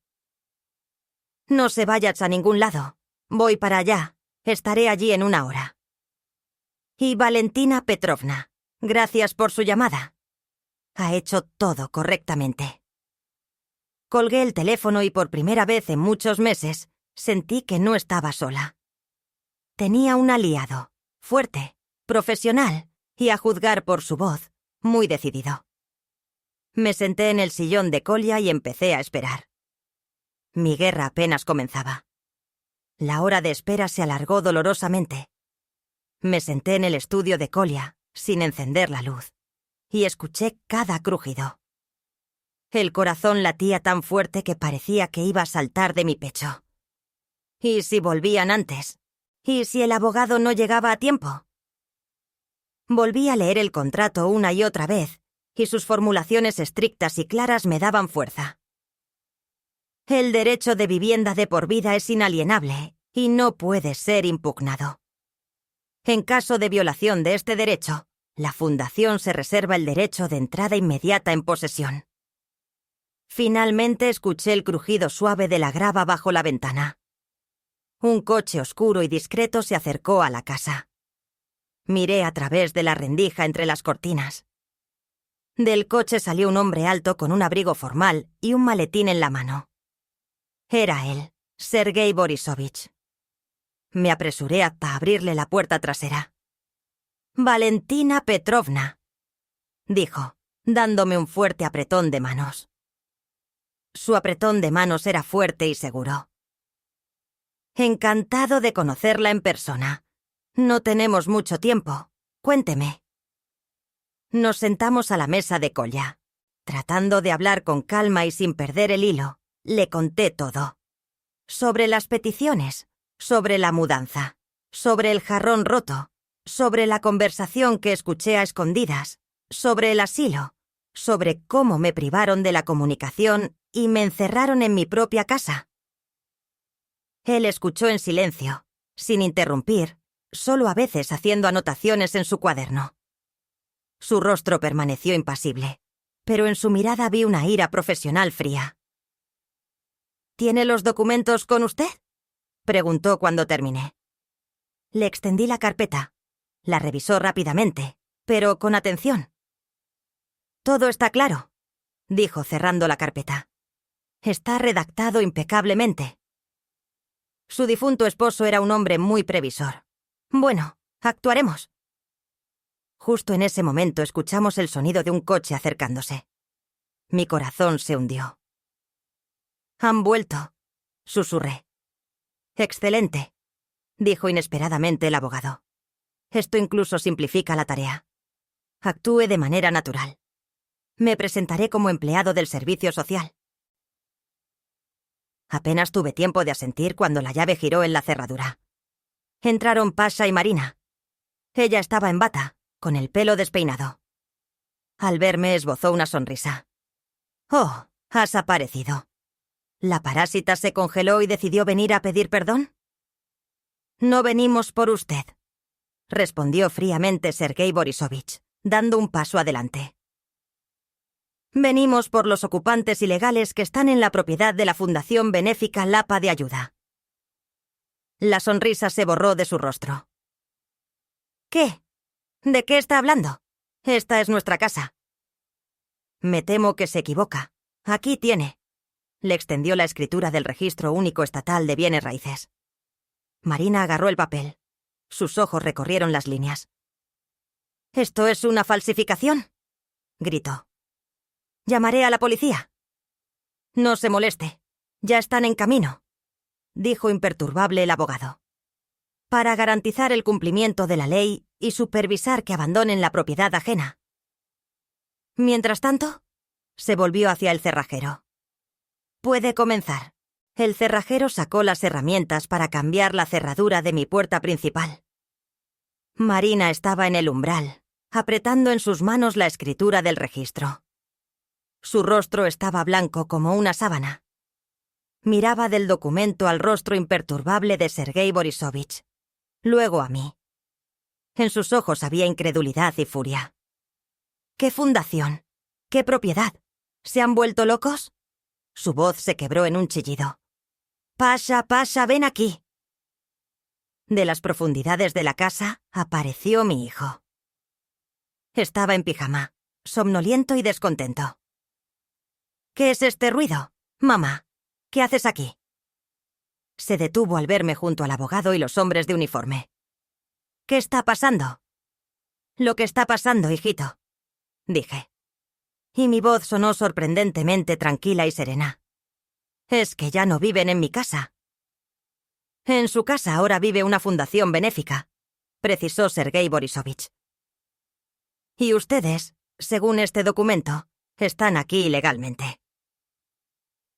No se vayas a ningún lado. Voy para allá. Estaré allí en 1 hora. Y Valentina Petrovna, gracias por su llamada. Ha hecho todo correctamente. Colgué el teléfono y por primera vez en muchos meses sentí que no estaba sola. Tenía un aliado, fuerte, profesional y, a juzgar por su voz, muy decidido. Me senté en el sillón de Kolya y empecé a esperar. Mi guerra apenas comenzaba. La hora de espera se alargó dolorosamente. Me senté en el estudio de Kolya, sin encender la luz, y escuché cada crujido. El corazón latía tan fuerte que parecía que iba a saltar de mi pecho. ¿Y si volvían antes? ¿Y si el abogado no llegaba a tiempo? Volví a leer el contrato una y otra vez, y sus formulaciones estrictas y claras me daban fuerza. El derecho de vivienda de por vida es inalienable y no puede ser impugnado. En caso de violación de este derecho, la Fundación se reserva el derecho de entrada inmediata en posesión. Finalmente escuché el crujido suave de la grava bajo la ventana. Un coche oscuro y discreto se acercó a la casa. Miré a través de la rendija entre las cortinas. Del coche salió un hombre alto con un abrigo formal y un maletín en la mano. Era él, Sergei Borisovich. Me apresuré hasta abrirle la puerta trasera. «Valentina Petrovna», dijo, dándome un fuerte apretón de manos. Su apretón de manos era fuerte y seguro. «Encantado de conocerla en persona. No tenemos mucho tiempo. Cuénteme». Nos sentamos a la mesa de Kolya. Tratando de hablar con calma y sin perder el hilo, le conté todo. Sobre las peticiones, sobre la mudanza, sobre el jarrón roto, sobre la conversación que escuché a escondidas, sobre el asilo, sobre cómo me privaron de la comunicación y me encerraron en mi propia casa. Él escuchó en silencio, sin interrumpir, solo a veces haciendo anotaciones en su cuaderno. Su rostro permaneció impasible, pero en su mirada vi una ira profesional fría. «¿Tiene los documentos con usted?», preguntó cuando terminé. Le extendí la carpeta. La revisó rápidamente, pero con atención. «Todo está claro», dijo cerrando la carpeta. «Está redactado impecablemente». Su difunto esposo era un hombre muy previsor. Bueno, actuaremos. Justo en ese momento escuchamos el sonido de un coche acercándose. Mi corazón se hundió. «Han vuelto», susurré. «Excelente», dijo inesperadamente el abogado. «Esto incluso simplifica la tarea. Actúe de manera natural. Me presentaré como empleado del servicio social». Apenas tuve tiempo de asentir cuando la llave giró en la cerradura. Entraron Pasha y Marina. Ella estaba en bata, con el pelo despeinado. Al verme esbozó una sonrisa. «Oh, has aparecido. ¿La parásita se congeló y decidió venir a pedir perdón?» «No venimos por usted», respondió fríamente Sergei Borisovich, dando un paso adelante. «Venimos por los ocupantes ilegales que están en la propiedad de la Fundación Benéfica Lapa de Ayuda». La sonrisa se borró de su rostro. «¿Qué? ¿De qué está hablando? Esta es nuestra casa». «Me temo que se equivoca. Aquí tiene». Le extendió la escritura del Registro Único Estatal de Bienes Raíces. Marina agarró el papel. Sus ojos recorrieron las líneas. «¿Esto es una falsificación?», gritó. «Llamaré a la policía». «No se moleste. Ya están en camino», dijo imperturbable el abogado. «Para garantizar el cumplimiento de la ley y supervisar que abandonen la propiedad ajena». Mientras tanto, se volvió hacia el cerrajero. «Puede comenzar». El cerrajero sacó las herramientas para cambiar la cerradura de mi puerta principal. Marina estaba en el umbral, apretando en sus manos la escritura del registro. Su rostro estaba blanco como una sábana. Miraba del documento al rostro imperturbable de Sergei Borisovich, luego a mí. En sus ojos había incredulidad y furia. ¿Qué fundación? ¿Qué propiedad? ¿Se han vuelto locos? Su voz se quebró en un chillido. «Pasha, Pasha, ven aquí». De las profundidades de la casa apareció mi hijo. Estaba en pijama, somnoliento y descontento. «¿Qué es este ruido? Mamá, ¿qué haces aquí?» Se detuvo al verme junto al abogado y los hombres de uniforme. «¿Qué está pasando?» «Lo que está pasando, hijito», dije. Y mi voz sonó sorprendentemente tranquila y serena. «Es que ya no viven en mi casa». «En su casa ahora vive una fundación benéfica», precisó Sergei Borisovich. «Y ustedes, según este documento, están aquí ilegalmente».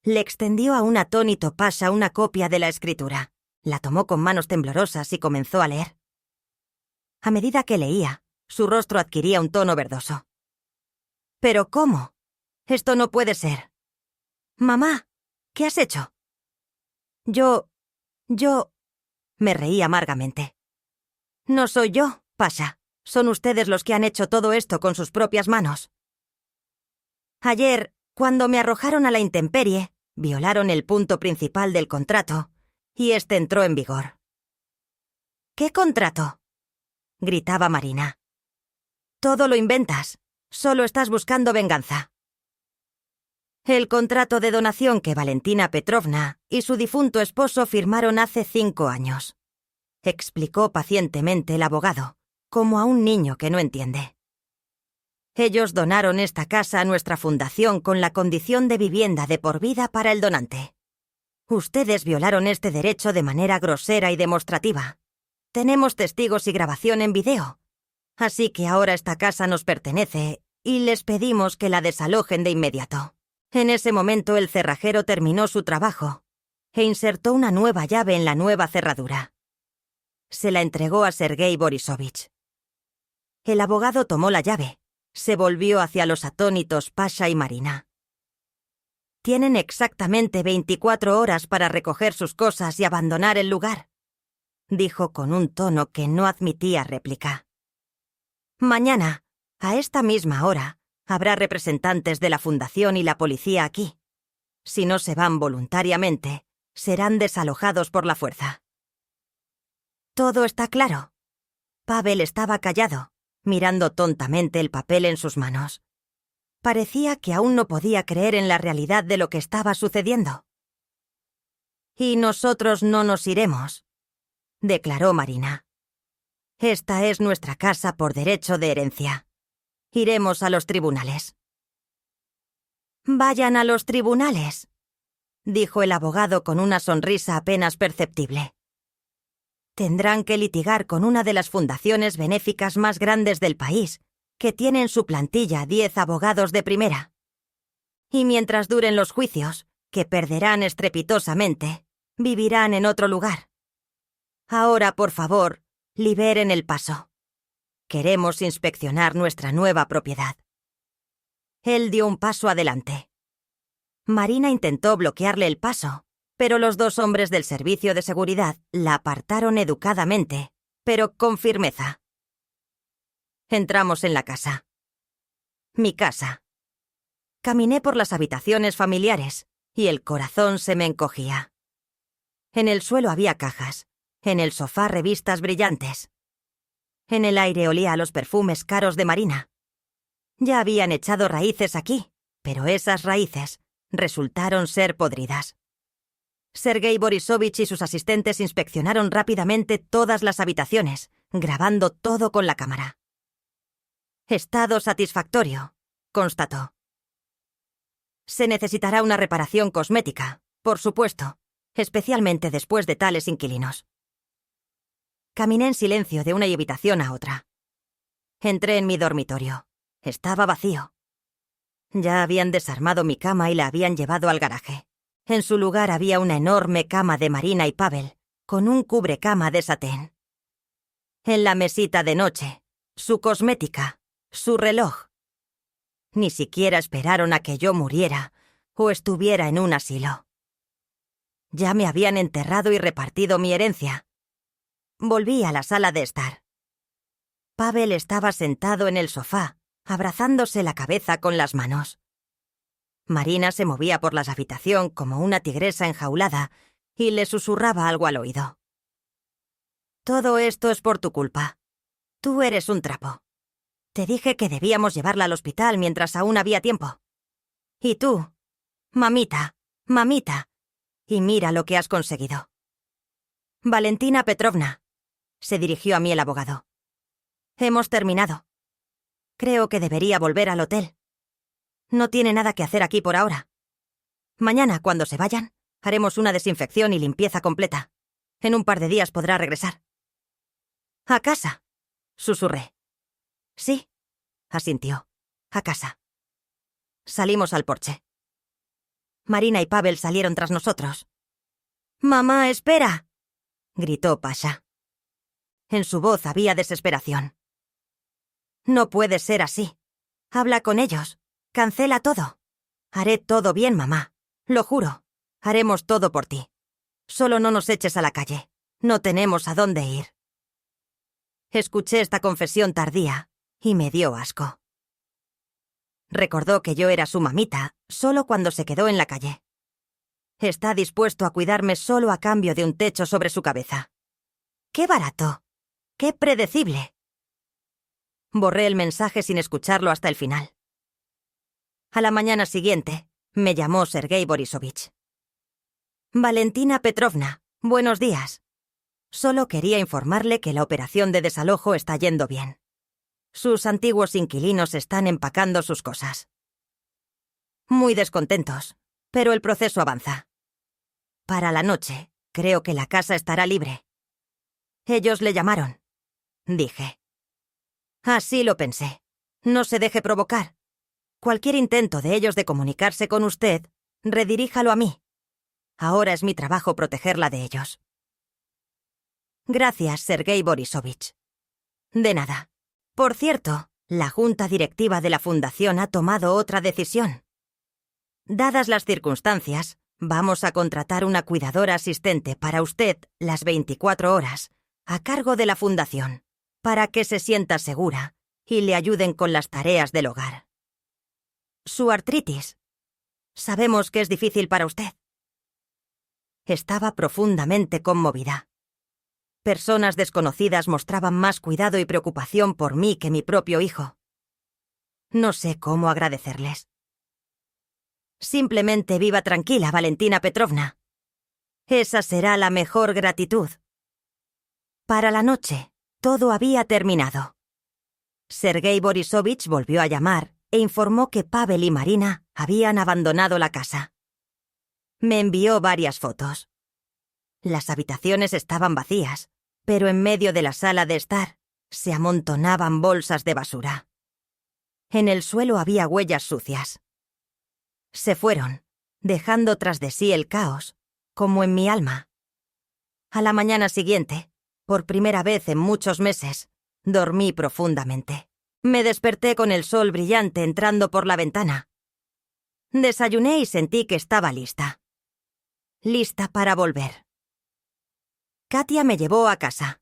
Le extendió a un atónito Pasha una copia de la escritura. La tomó con manos temblorosas y comenzó a leer. A medida que leía, su rostro adquiría un tono verdoso. «¿Pero cómo? Esto no puede ser». «Mamá, ¿qué has hecho?» Yo... Me reí amargamente. «No soy yo, Pasha. Son ustedes los que han hecho todo esto con sus propias manos. Ayer, cuando me arrojaron a la intemperie, violaron el punto principal del contrato, y este entró en vigor». «¿Qué contrato?», gritaba Marina. «Todo lo inventas. Solo estás buscando venganza». «El contrato de donación que Valentina Petrovna y su difunto esposo firmaron hace 5 años», explicó pacientemente el abogado, como a un niño que no entiende. «Ellos donaron esta casa a nuestra fundación con la condición de vivienda de por vida para el donante. Ustedes violaron este derecho de manera grosera y demostrativa. Tenemos testigos y grabación en video. Así que ahora esta casa nos pertenece y les pedimos que la desalojen de inmediato». En ese momento el cerrajero terminó su trabajo e insertó una nueva llave en la nueva cerradura. Se la entregó a Sergei Borisovich. El abogado tomó la llave, se volvió hacia los atónitos Pasha y Marina. «Tienen exactamente 24 horas para recoger sus cosas y abandonar el lugar», dijo con un tono que no admitía réplica. «Mañana, a esta misma hora, habrá representantes de la fundación y la policía aquí. Si no se van voluntariamente, serán desalojados por la fuerza». «Todo está claro». Pavel estaba callado, mirando tontamente el papel en sus manos. Parecía que aún no podía creer en la realidad de lo que estaba sucediendo. «Y nosotros no nos iremos», declaró Marina. «Esta es nuestra casa por derecho de herencia. Iremos a los tribunales». «Vayan a los tribunales», dijo el abogado con una sonrisa apenas perceptible. «Tendrán que litigar con una de las fundaciones benéficas más grandes del país, que tiene en su plantilla 10 abogados de primera. Y mientras duren los juicios, que perderán estrepitosamente, vivirán en otro lugar. Ahora, por favor, liberen el paso. Queremos inspeccionar nuestra nueva propiedad». Él dio un paso adelante. Marina intentó bloquearle el paso, pero los 2 hombres del servicio de seguridad la apartaron educadamente, pero con firmeza. Entramos en la casa. Mi casa. Caminé por las habitaciones familiares y el corazón se me encogía. En el suelo había cajas, en el sofá revistas brillantes. En el aire olía a los perfumes caros de Marina. Ya habían echado raíces aquí, pero esas raíces resultaron ser podridas. Sergei Borisovich y sus asistentes inspeccionaron rápidamente todas las habitaciones, grabando todo con la cámara. «Estado satisfactorio», constató. «Se necesitará una reparación cosmética, por supuesto, especialmente después de tales inquilinos». Caminé en silencio de una habitación a otra. Entré en mi dormitorio. Estaba vacío. Ya habían desarmado mi cama y la habían llevado al garaje. En su lugar había una enorme cama de Marina y Pavel, con un cubrecama de satén. En la mesita de noche, su cosmética, su reloj. Ni siquiera esperaron a que yo muriera o estuviera en un asilo. Ya me habían enterrado y repartido mi herencia. Volví a la sala de estar. Pavel estaba sentado en el sofá, abrazándose la cabeza con las manos. Marina se movía por la habitación como una tigresa enjaulada y le susurraba algo al oído. «Todo esto es por tu culpa. Tú eres un trapo. Te dije que debíamos llevarla al hospital mientras aún había tiempo. Y tú, mamita, y mira lo que has conseguido». «Valentina Petrovna», se dirigió a mí el abogado. «Hemos terminado. Creo que debería volver al hotel. No tiene nada que hacer aquí por ahora. Mañana, cuando se vayan, haremos una desinfección y limpieza completa. En un par de días podrá regresar». «¿A casa?», susurré. «Sí», asintió. «A casa». Salimos al porche. Marina y Pavel salieron tras nosotros. «¡Mamá, espera!», gritó Pasha. En su voz había desesperación. «No puede ser así. Habla con ellos. Cancela todo. Haré todo bien, mamá. Lo juro. Haremos todo por ti. Solo no nos eches a la calle. No tenemos a dónde ir». Escuché esta confesión tardía y me dio asco. Recordó que yo era su mamita solo cuando se quedó en la calle. Está dispuesto a cuidarme solo a cambio de un techo sobre su cabeza. ¡Qué barato! ¡Qué predecible! Borré el mensaje sin escucharlo hasta el final. A la mañana siguiente, me llamó Sergei Borisovich. «Valentina Petrovna, buenos días. Solo quería informarle que la operación de desalojo está yendo bien. Sus antiguos inquilinos están empacando sus cosas. Muy descontentos, pero el proceso avanza. Para la noche, creo que la casa estará libre». «Ellos le llamaron», dije. «Así lo pensé. No se deje provocar. Cualquier intento de ellos de comunicarse con usted, rediríjalo a mí. Ahora es mi trabajo protegerla de ellos». «Gracias, Sergei Borisovich». «De nada. Por cierto, la junta directiva de la fundación ha tomado otra decisión. Dadas las circunstancias, vamos a contratar una cuidadora asistente para usted las 24 horas, a cargo de la fundación, para que se sienta segura y le ayuden con las tareas del hogar. Su artritis. Sabemos que es difícil para usted». Estaba profundamente conmovida. Personas desconocidas mostraban más cuidado y preocupación por mí que mi propio hijo. No sé cómo agradecerles. «Simplemente viva tranquila, Valentina Petrovna. Esa será la mejor gratitud». Para la noche, todo había terminado. Sergei Borisovich volvió a llamar e informó que Pavel y Marina habían abandonado la casa. Me envió varias fotos. Las habitaciones estaban vacías, pero en medio de la sala de estar se amontonaban bolsas de basura. En el suelo había huellas sucias. Se fueron, dejando tras de sí el caos, como en mi alma. A la mañana siguiente, por primera vez en muchos meses, dormí profundamente. Me desperté con el sol brillante entrando por la ventana. Desayuné y sentí que estaba lista. Lista para volver. Katia me llevó a casa.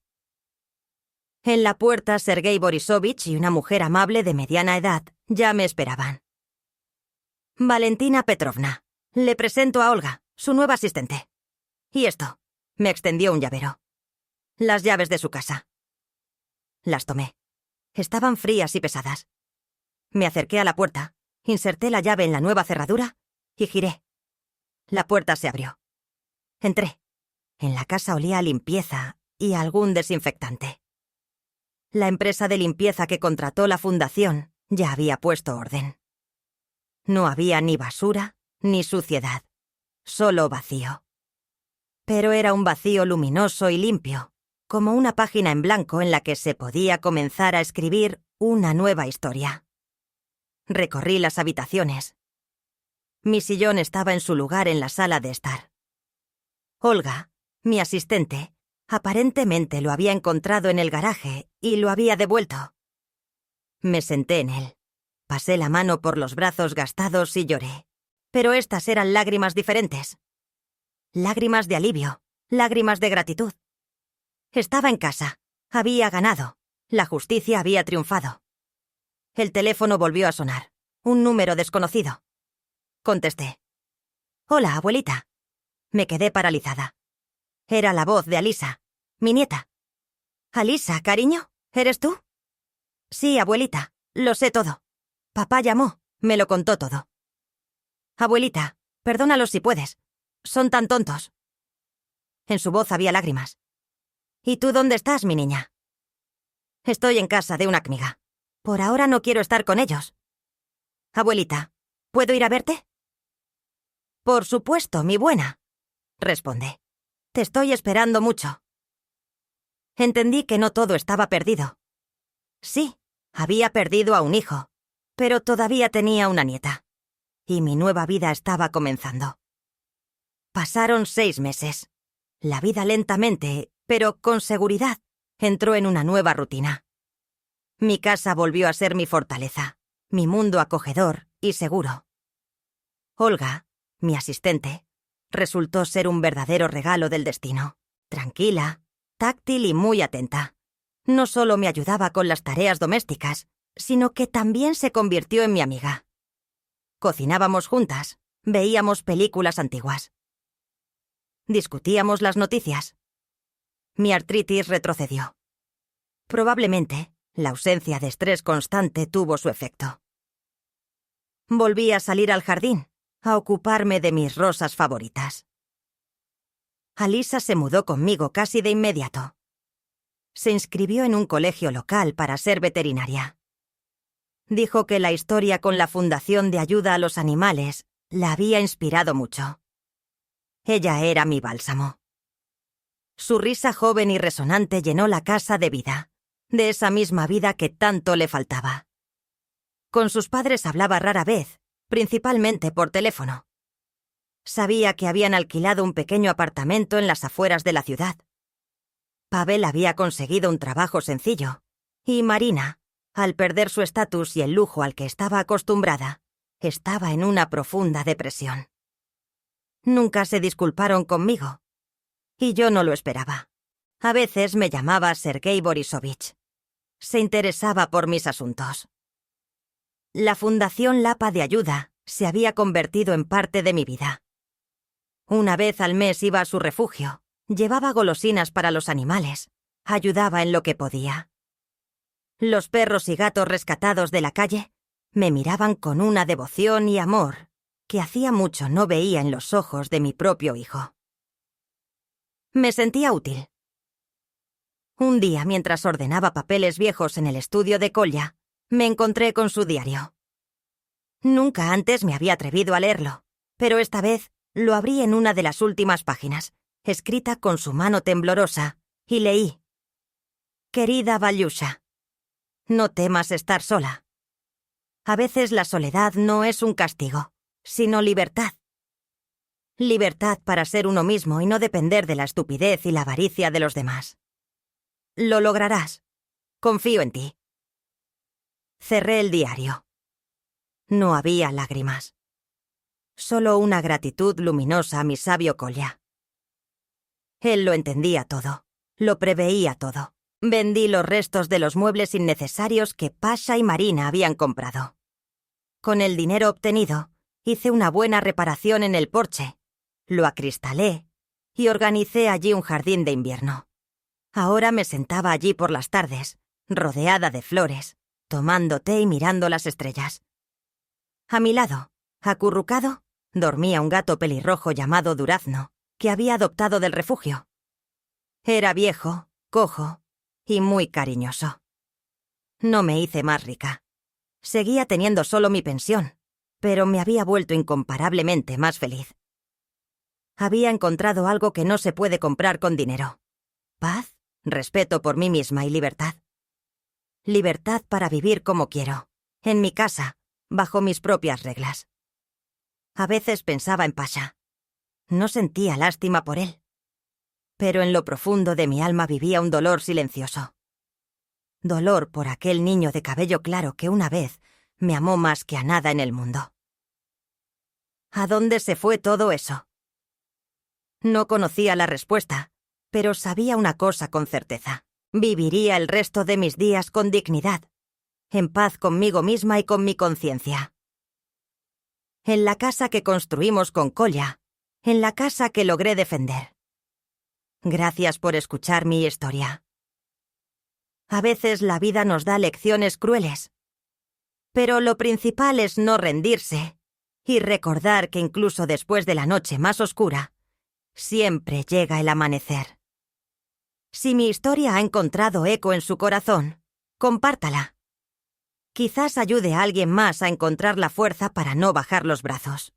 En la puerta, Sergei Borisovich y una mujer amable de mediana edad ya me esperaban. «Valentina Petrovna, le presento a Olga, su nueva asistente. Y esto», me extendió un llavero. «Las llaves de su casa». Las tomé. Estaban frías y pesadas. Me acerqué a la puerta, inserté la llave en la nueva cerradura y giré. La puerta se abrió. Entré. En la casa olía a limpieza y a algún desinfectante. La empresa de limpieza que contrató la fundación ya había puesto orden. No había ni basura ni suciedad, solo vacío. Pero era un vacío luminoso y limpio, como una página en blanco en la que se podía comenzar a escribir una nueva historia. Recorrí las habitaciones. Mi sillón estaba en su lugar en la sala de estar. Olga, mi asistente, aparentemente lo había encontrado en el garaje y lo había devuelto. Me senté en él. Pasé la mano por los brazos gastados y lloré. Pero estas eran lágrimas diferentes. Lágrimas de alivio, lágrimas de gratitud. Estaba en casa. Había ganado. La justicia había triunfado. El teléfono volvió a sonar. Un número desconocido. Contesté. «Hola, abuelita». Me quedé paralizada. Era la voz de Alisa, mi nieta. «Alisa, cariño, ¿eres tú?» «Sí, abuelita, lo sé todo. Papá llamó, me lo contó todo». «Abuelita, perdónalos si puedes. Son tan tontos». En su voz había lágrimas. «¿Y tú dónde estás, mi niña?» «Estoy en casa de una amiga. Por ahora no quiero estar con ellos». «Abuelita, ¿puedo ir a verte?» «Por supuesto, mi buena», responde. «Te estoy esperando mucho». Entendí que no todo estaba perdido. Sí, había perdido a un hijo, pero todavía tenía una nieta. Y mi nueva vida estaba comenzando. Pasaron 6 meses. La vida lentamente, pero con seguridad, entró en una nueva rutina. Mi casa volvió a ser mi fortaleza, mi mundo acogedor y seguro. Olga, mi asistente, resultó ser un verdadero regalo del destino. Tranquila, táctil y muy atenta. No solo me ayudaba con las tareas domésticas, sino que también se convirtió en mi amiga. Cocinábamos juntas, veíamos películas antiguas. Discutíamos las noticias. Mi artritis retrocedió. Probablemente, la ausencia de estrés constante tuvo su efecto. Volví a salir al jardín, a ocuparme de mis rosas favoritas. Alisa se mudó conmigo casi de inmediato. Se inscribió en un colegio local para ser veterinaria. Dijo que la historia con la Fundación de Ayuda a los Animales la había inspirado mucho. Ella era mi bálsamo. Su risa joven y resonante llenó la casa de vida, de esa misma vida que tanto le faltaba. Con sus padres hablaba rara vez, principalmente por teléfono. Sabía que habían alquilado un pequeño apartamento en las afueras de la ciudad. Pavel había conseguido un trabajo sencillo, y Marina, al perder su estatus y el lujo al que estaba acostumbrada, estaba en una profunda depresión. Nunca se disculparon conmigo, y yo no lo esperaba. A veces me llamaba Sergei Borisovich. Se interesaba por mis asuntos. La Fundación Lapa de Ayuda se había convertido en parte de mi vida. Una vez al mes iba a su refugio, llevaba golosinas para los animales, ayudaba en lo que podía. Los perros y gatos rescatados de la calle me miraban con una devoción y amor que hacía mucho no veía en los ojos de mi propio hijo. Me sentía útil. Un día, mientras ordenaba papeles viejos en el estudio de Kolya, me encontré con su diario. Nunca antes me había atrevido a leerlo, pero esta vez lo abrí en una de las últimas páginas, escrita con su mano temblorosa, y leí: «Querida Valyusha, no temas estar sola. A veces la soledad no es un castigo, sino libertad. Libertad para ser uno mismo y no depender de la estupidez y la avaricia de los demás. Lo lograrás. Confío en ti». Cerré el diario. No había lágrimas. Solo una gratitud luminosa a mi sabio Kolya. Él lo entendía todo, lo preveía todo. Vendí los restos de los muebles innecesarios que Pasha y Marina habían comprado. Con el dinero obtenido, hice una buena reparación en el porche, lo acristalé y organicé allí un jardín de invierno. Ahora me sentaba allí por las tardes, rodeada de flores, tomando té y mirando las estrellas. A mi lado, acurrucado, dormía un gato pelirrojo llamado Durazno, que había adoptado del refugio. Era viejo, cojo y muy cariñoso. No me hice más rica. Seguía teniendo solo mi pensión, pero me había vuelto incomparablemente más feliz. Había encontrado algo que no se puede comprar con dinero: paz, respeto por mí misma y libertad. Libertad para vivir como quiero, en mi casa, bajo mis propias reglas. A veces pensaba en Pasha. No sentía lástima por él. Pero en lo profundo de mi alma vivía un dolor silencioso. Dolor por aquel niño de cabello claro que una vez me amó más que a nada en el mundo. ¿A dónde se fue todo eso? No conocía la respuesta, pero sabía una cosa con certeza. Viviría el resto de mis días con dignidad, en paz conmigo misma y con mi conciencia. En la casa que construimos con Kolya, en la casa que logré defender. Gracias por escuchar mi historia. A veces la vida nos da lecciones crueles, pero lo principal es no rendirse y recordar que incluso después de la noche más oscura, siempre llega el amanecer. Si mi historia ha encontrado eco en su corazón, compártala. Quizás ayude a alguien más a encontrar la fuerza para no bajar los brazos.